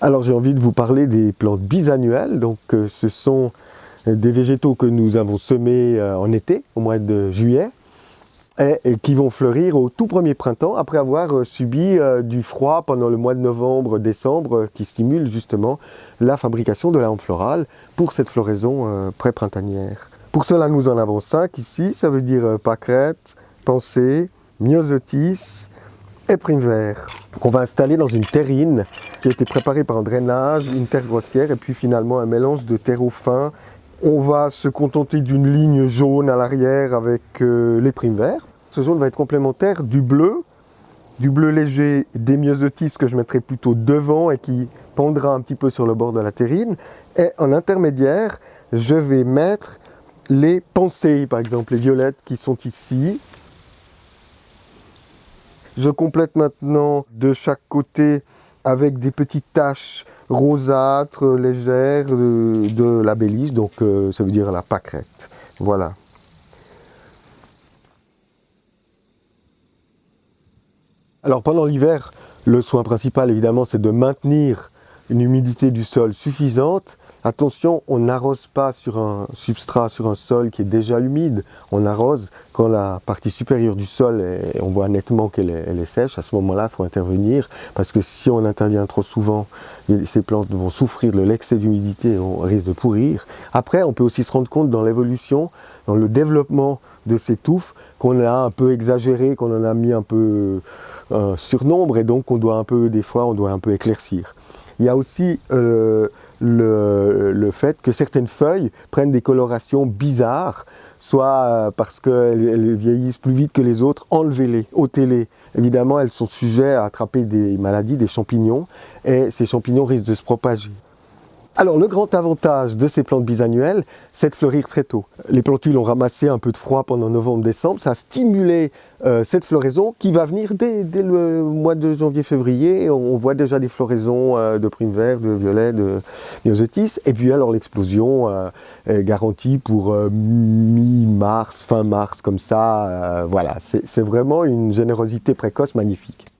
Alors j'ai envie de vous parler des plantes bisannuelles. Donc ce sont des végétaux que nous avons semés en été, au mois de juillet, et qui vont fleurir au tout premier printemps, après avoir subi du froid pendant le mois de novembre, décembre, qui stimule justement la fabrication de la hampe florale pour cette floraison pré-printanière. Pour cela, nous en avons 5 ici, ça veut dire pâquerette, pensée, myosotis et prime vert. Qu'on va installer dans une terrine qui a été préparée par un drainage, une terre grossière et puis finalement un mélange de terreau fin. On va se contenter d'une ligne jaune à l'arrière avec les primes verts. Ce jaune va être complémentaire du bleu léger des myosotis que je mettrai plutôt devant et qui pendra un petit peu sur le bord de la terrine. Et en intermédiaire, je vais mettre les pensées, par exemple les violettes qui sont ici. Je complète maintenant de chaque côté avec des petites taches rosâtres, légères de la bélisse, donc ça veut dire la pâquerette. Voilà. Alors pendant l'hiver, le soin principal évidemment c'est de maintenir une humidité du sol suffisante. Attention, on n'arrose pas sur un substrat, sur un sol qui est déjà humide. On arrose quand la partie supérieure du sol, on voit nettement qu'elle est sèche. À ce moment-là, il faut intervenir parce que si on intervient trop souvent, ces plantes vont souffrir de l'excès d'humidité et on risque de pourrir. Après, on peut aussi se rendre compte dans l'évolution, dans le développement de ces touffes, qu'on a un peu exagéré, qu'on en a mis un peu surnombre et donc on doit un peu, des fois, on doit un peu éclaircir. Il y a aussi le fait que certaines feuilles prennent des colorations bizarres, soit parce qu'elles vieillissent plus vite que les autres, enlevez-les, ôtez-les. Évidemment, elles sont sujettes à attraper des maladies, des champignons, et ces champignons risquent de se propager. Alors le grand avantage de ces plantes bisannuelles, c'est de fleurir très tôt. Les plantules ont ramassé un peu de froid pendant novembre-décembre, ça a stimulé cette floraison qui va venir dès le mois de janvier-février. On voit déjà des floraisons de primes verts, de violets, de myosotis. Et puis alors l'explosion est garantie pour mi-mars, fin mars, comme ça. Voilà, c'est vraiment une générosité précoce magnifique.